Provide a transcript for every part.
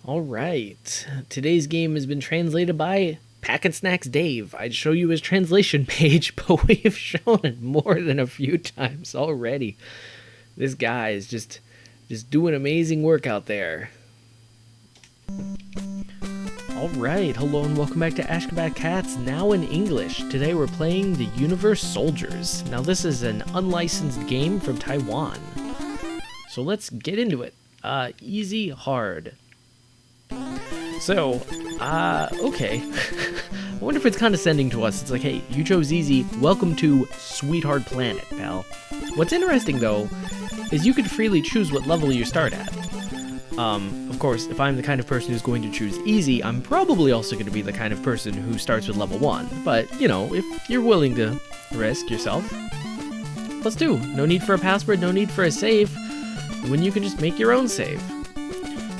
Alright, today's game has been translated by pacnsacdave. I'd show you his translation page, but we have shown it more than a few times already. This guy is just doing amazing work out there. Alright, hello and welcome back to Ashgabat Cats, now in English. Today we're playing The Universe Soldiers. Now this is an unlicensed game from Taiwan. So let's get into it. Easy, hard. So, okay. I wonder if it's condescending to us. It's like, hey, you chose easy. Welcome to Sweetheart Planet, pal. What's interesting, though, is you could freely choose what level you start at. Of course, if I'm the kind of person who's going to choose easy, I'm probably also going to be the kind of person who starts with level 1. But, you know, if you're willing to risk yourself, let's do. No need for a password, no need for a save, when you can just make your own save.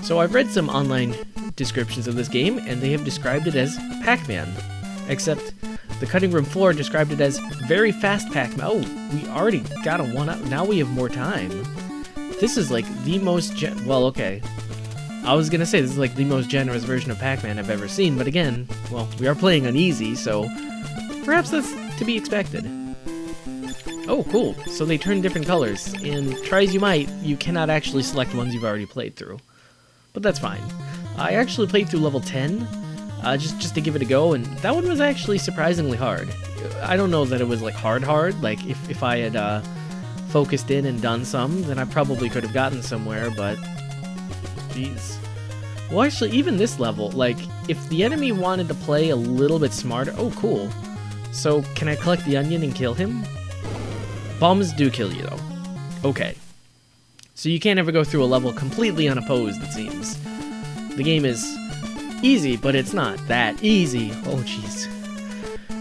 So I've read some online descriptions of this game, and they have described it as Pacman. Except the cutting room floor described it as very fast Pacman. Oh, we already got a 1-up. Now we have more time. This is like the most well, okay. I was gonna say this is like the most generous version of Pacman I've ever seen, but again, well, we are playing on easy, so perhaps that's to be expected. Oh, cool. So they turn different colors, and try as you might, you cannot actually select ones you've already played through. But that's fine. I actually played through level 10, just to give it a go, and that one was actually surprisingly hard. I don't know that it was like hard, like if I had focused in and done some, then I probably could have gotten somewhere, but jeez. Well, actually, even this level, like, if the enemy wanted to play a little bit smarter, oh, cool. So, can I collect the onion and kill him? Bombs do kill you, though. Okay. So you can't ever go through a level completely unopposed, it seems. The game is easy, but it's not that easy. Oh, jeez.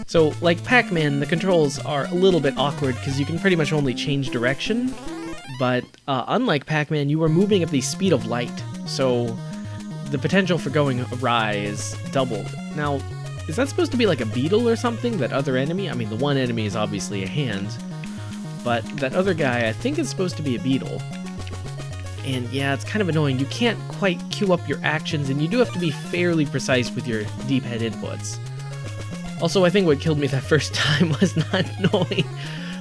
So, like Pac-Man, the controls are a little bit awkward because you can pretty much only change direction. But unlike Pac-Man, you are moving at the speed of light. So the potential for going awry is doubled. Now, is that supposed to be like a beetle or something? That other enemy? I mean, the one enemy is obviously a hand. But that other guy, I think, is supposed to be a beetle. And yeah, it's kind of annoying. You can't quite queue up your actions, and you do have to be fairly precise with your D-pad inputs. Also, I think what killed me that first time was not knowing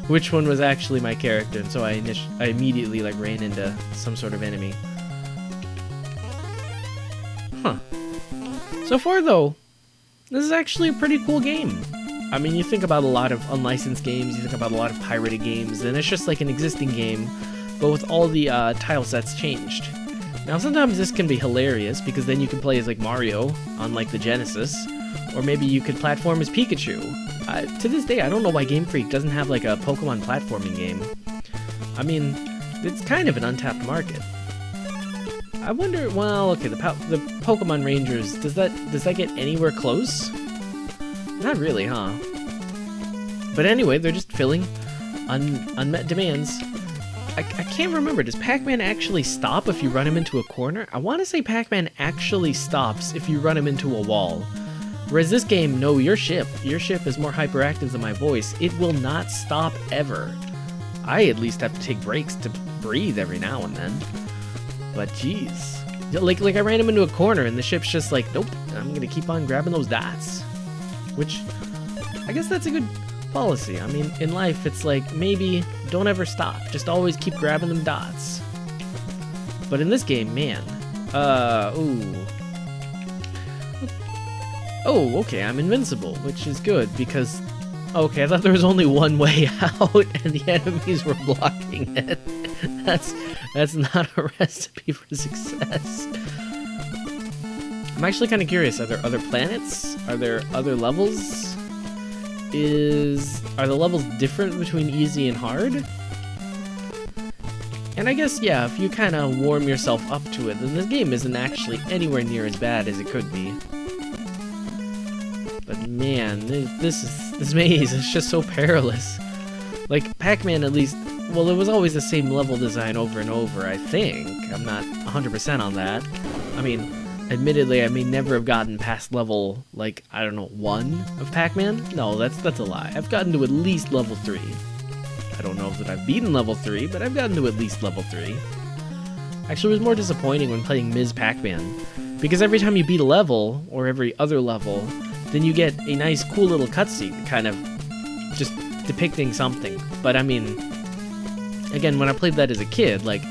which one was actually my character, and so I immediately like ran into some sort of enemy. Huh. So far, though, this is actually a pretty cool game. I mean, you think about a lot of unlicensed games, you think about a lot of pirated games, and it's just like an existing game, but with all the tile sets changed. Now, sometimes this can be hilarious, because then you can play as like Mario on like the Genesis, or maybe you could platform as Pikachu. To this day, I don't know why Game Freak doesn't have like a Pokemon platforming game. I mean, it's kind of an untapped market. I wonder, well, okay, the Pokemon Rangers, does that get anywhere close? Not really, huh? But anyway, they're just filling unmet demands. I can't remember, does Pac-Man actually stop if you run him into a corner? I want to say Pac-Man actually stops if you run him into a wall. Whereas this game, no, your ship is more hyperactive than my voice. It will not stop ever. I at least have to take breaks to breathe every now and then. But jeez. Like I ran him into a corner and the ship's just like, nope, I'm gonna keep on grabbing those dots. Which, I guess that's a good policy. I mean, in life, it's like, maybe don't ever stop. Just always keep grabbing them dots. But in this game, man, ooh. Oh, okay, I'm invincible, which is good, because, okay, I thought there was only one way out, and the enemies were blocking it. That's not a recipe for success. I'm actually kind of curious, are there other planets? Are there other levels? Are the levels different between easy and hard? And I guess, yeah, if you kind of warm yourself up to it, then this game isn't actually anywhere near as bad as it could be. But man, this maze is just so perilous. Like, Pac-Man at least, well, it was always the same level design over and over, I think. I'm not 100% on that. I mean, admittedly, I may never have gotten past level, like, I don't know, 1 of Pac-Man? No, that's a lie. I've gotten to at least level 3. I don't know that I've beaten level 3, but I've gotten to at least level 3. Actually, it was more disappointing when playing Ms. Pac-Man, Because every time you beat a level, or every other level, then you get a nice, cool little cutscene, kind of just depicting something. But I mean, again, when I played that as a kid, like,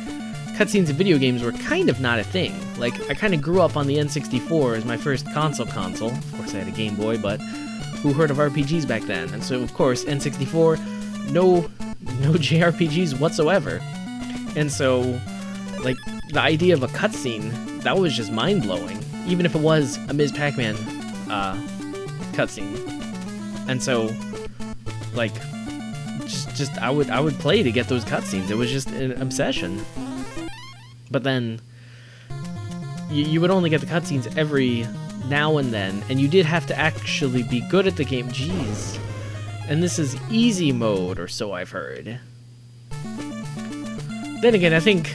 cutscenes in video games were kind of not a thing. Like, I kind of grew up on the N64 as my first console. Of course, I had a Game Boy, but who heard of RPGs back then? And so, of course, N64, no JRPGs whatsoever. And so, like, the idea of a cutscene, that was just mind-blowing. Even if it was a Ms. Pacman cutscene. And so, like, just I would play to get those cutscenes. It was just an obsession. But then you would only get the cutscenes every now and then, and you did have to actually be good at the game. Jeez. And this is easy mode, or so I've heard. Then again, I think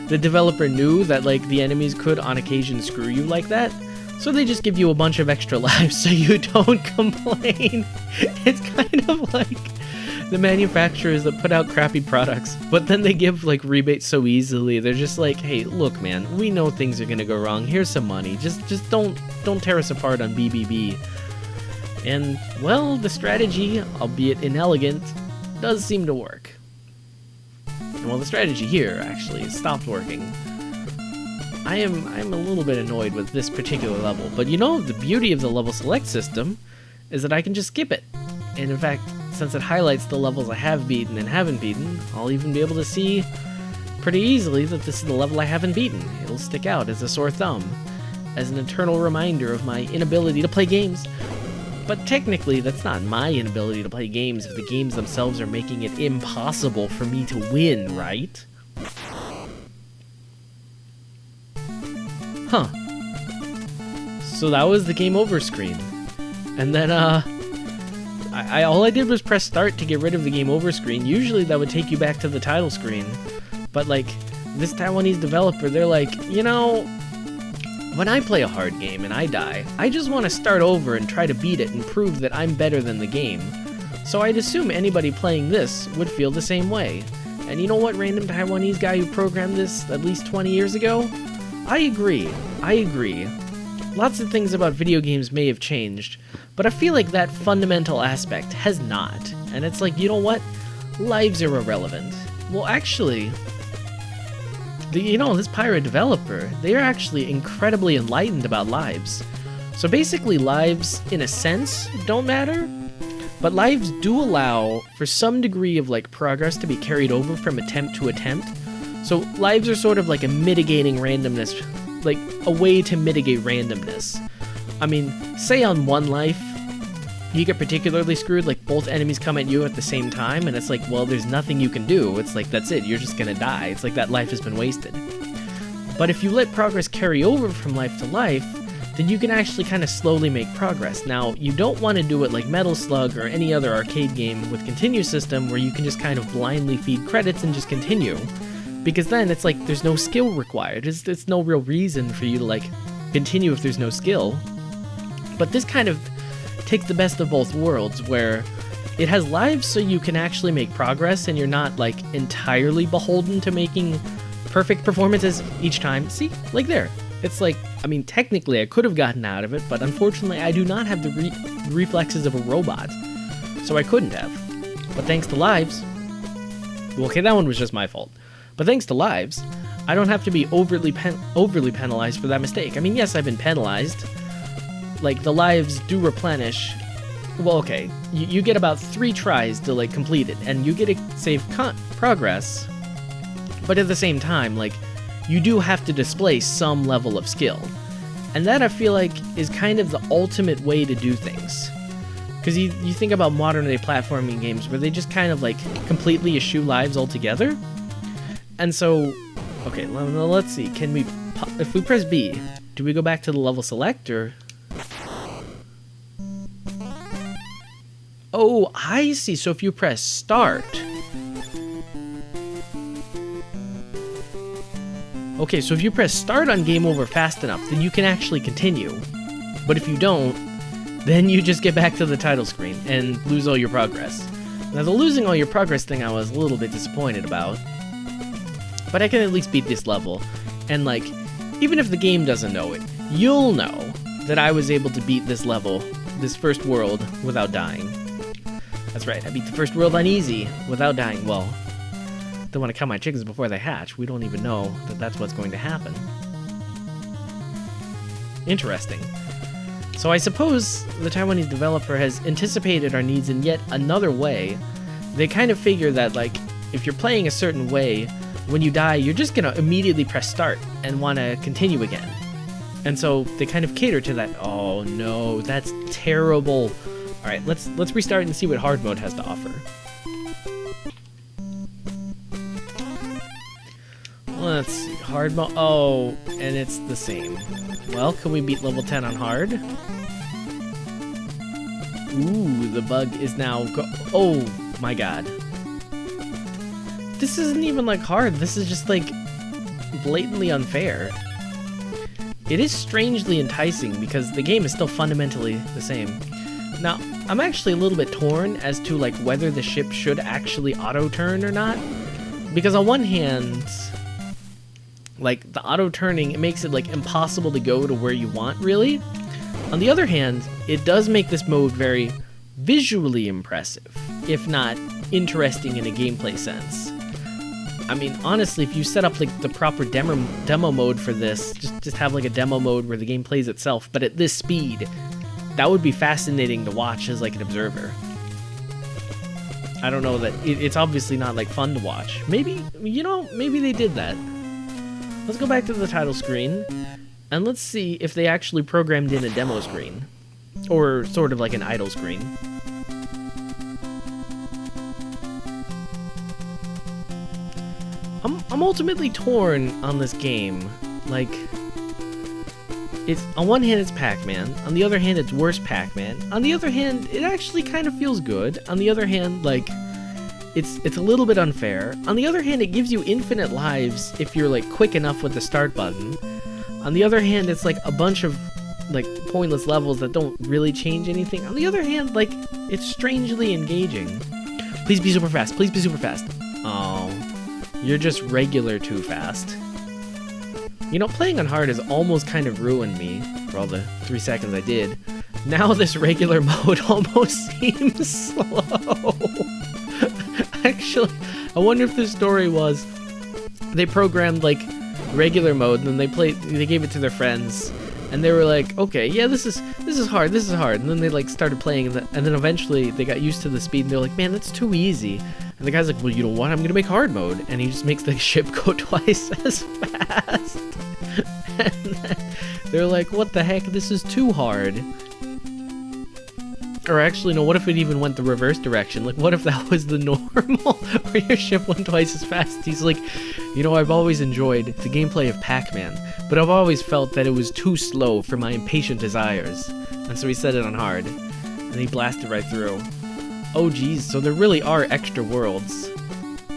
the developer knew that, like, the enemies could on occasion screw you like that, so they just give you a bunch of extra lives so you don't complain. It's kind of like the manufacturers that put out crappy products, but then they give, like, rebates so easily. They're just like, hey, look, man, we know things are gonna go wrong. Here's some money. Just don't tear us apart on BBB. And, well, the strategy, albeit inelegant, does seem to work. And, well, the strategy here, actually, stopped working. I'm a little bit annoyed with this particular level, but you know, the beauty of the level select system is that I can just skip it. And in fact, since it highlights the levels I have beaten and haven't beaten, I'll even be able to see pretty easily that this is the level I haven't beaten. It'll stick out as a sore thumb, as an eternal reminder of my inability to play games. But technically, that's not my inability to play games if the games themselves are making it impossible for me to win, right? Huh. So that was the game over screen. And then, all I did was press start to get rid of the game over screen. Usually that would take you back to the title screen. But, like, this Taiwanese developer, they're like, you know, when I play a hard game and I die, I just want to start over and try to beat it and prove that I'm better than the game. So I'd assume anybody playing this would feel the same way. And you know what, random Taiwanese guy who programmed this at least 20 years ago? I agree. Lots of things about video games may have changed, but I feel like that fundamental aspect has not. And it's like, you know what? Lives are irrelevant. Well, actually, this pirate developer, they are actually incredibly enlightened about lives. So basically, lives, in a sense, don't matter, but lives do allow for some degree of, like, progress to be carried over from attempt to attempt. So lives are sort of like a mitigating randomness, like a way to mitigate randomness. I mean, say on one life, you get particularly screwed, like both enemies come at you at the same time, and it's like, well, there's nothing you can do. It's like, that's it, you're just gonna die. It's like that life has been wasted. But if you let progress carry over from life to life, then you can actually kind of slowly make progress. Now, you don't want to do it like Metal Slug or any other arcade game with continue system where you can just kind of blindly feed credits and just continue. Because then it's like there's no skill required. It's no real reason for you to, like, continue if there's no skill. But this kind of takes the best of both worlds, where it has lives so you can actually make progress and you're not, like, entirely beholden to making perfect performances each time. See? Like there. It's like, I mean, technically I could have gotten out of it, but unfortunately I do not have the reflexes of a robot. So I couldn't have. But thanks to lives... Well, okay, that one was just my fault. But thanks to lives, I don't have to be overly penalized for that mistake. I mean, yes, I've been penalized. Like, the lives do replenish. Well, okay, you get about 3 tries to, like, complete it, and you get to save progress. But at the same time, like, you do have to display some level of skill. And that, I feel like, is kind of the ultimate way to do things. Because you think about modern-day platforming games where they just kind of, like, completely eschew lives altogether. And so, okay, let's see, can we, if we press B, do we go back to the level select, or? Oh, I see, so if you press start. Okay, so if you press start on game over fast enough, then you can actually continue. But if you don't, then you just get back to the title screen and lose all your progress. Now, the losing all your progress thing I was a little bit disappointed about. But I can at least beat this level. And, like, even if the game doesn't know it, you'll know that I was able to beat this level, this first world, without dying. That's right, I beat the first world on easy without dying. Well, don't want to count my chickens before they hatch. We don't even know that that's what's going to happen. Interesting. So I suppose the Taiwanese developer has anticipated our needs in yet another way. They kind of figure that, like, if you're playing a certain way, when you die, you're just gonna immediately press start and want to continue again. And so they kind of cater to that. Oh no, that's terrible. All right, let's restart and see what hard mode has to offer. Let's see, hard mode. Oh, and it's the same. Well, can we beat level 10 on hard? Ooh, the bug is now oh my god. This isn't even like hard. This is just like blatantly unfair. It is strangely enticing because the game is still fundamentally the same. Now, I'm actually a little bit torn as to like whether the ship should actually auto-turn or not. Because on one hand, like the auto-turning, it makes it like impossible to go to where you want, really. On the other hand, it does make this mode very visually impressive, if not interesting in a gameplay sense. I mean, honestly, if you set up like the proper demo mode for this, just have like a demo mode where the game plays itself, but at this speed, that would be fascinating to watch as like an observer. I don't know that it's obviously not like fun to watch. Maybe, you know, maybe they did that. Let's go back to the title screen and let's see if they actually programmed in a demo screen or sort of like an idle screen. I'm ultimately torn on this game. Like, it's on one hand it's Pac-Man, on the other hand it's worse Pac-Man, on the other hand it actually kind of feels good, on the other hand like it's a little bit unfair, on the other hand it gives you infinite lives if you're like quick enough with the start button, on the other hand it's like a bunch of like pointless levels that don't really change anything, on the other hand like it's strangely engaging. Please be super fast, please be super fast. Oh, you're just regular too fast. You know, playing on hard has almost kind of ruined me for all the 3 seconds I did. Now this regular mode almost seems slow. Actually, I wonder if the story was they programmed like regular mode and then they gave it to their friends and they were like, okay, yeah, this is hard, and then they like started playing and then eventually they got used to the speed and they're like, man, that's too easy. And the guy's like, well, you know what, I'm gonna make hard mode, and he just makes the ship go twice as fast. And then they're like, what the heck, this is too hard. Or actually, no, what if it even went the reverse direction? Like, what if that was the normal, where your ship went twice as fast? He's like, you know, I've always enjoyed the gameplay of Pacman, but I've always felt that it was too slow for my impatient desires. And so he set it on hard, and he blasted right through. Oh geez, so there really are extra worlds.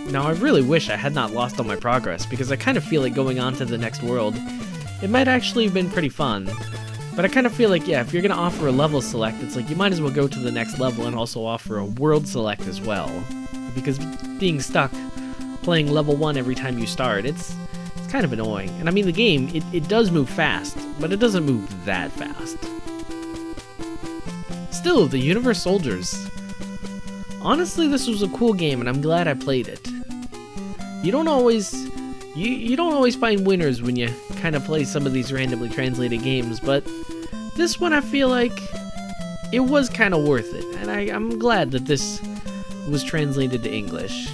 Now I really wish I had not lost all my progress, because I kind of feel like going on to the next world, it might actually have been pretty fun. But I kind of feel like, yeah, if you're going to offer a level select, it's like you might as well go to the next level and also offer a world select as well. Because being stuck playing level 1 every time you start, it's kind of annoying. And I mean, the game, it does move fast, but it doesn't move that fast. Still, the Universe Soldiers. Honestly, this was a cool game, and I'm glad I played it. You don't always find winners when you kind of play some of these randomly translated games, but this one I feel like it was kind of worth it, and I'm glad that this was translated to English.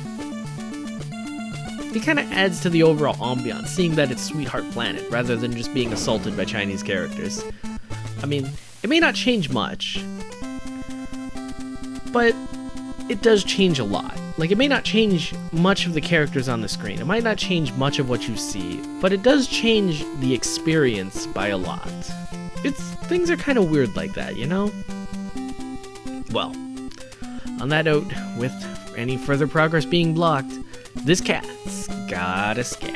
It kind of adds to the overall ambiance, seeing that it's Sweetheart Planet rather than just being assaulted by Chinese characters. I mean, it may not change much, but it does change a lot. Like, it may not change much of the characters on the screen, it might not change much of what you see, but it does change the experience by a lot. Things are kind of weird like that, you know? Well, on that note, with any further progress being blocked, this cat's got a scat.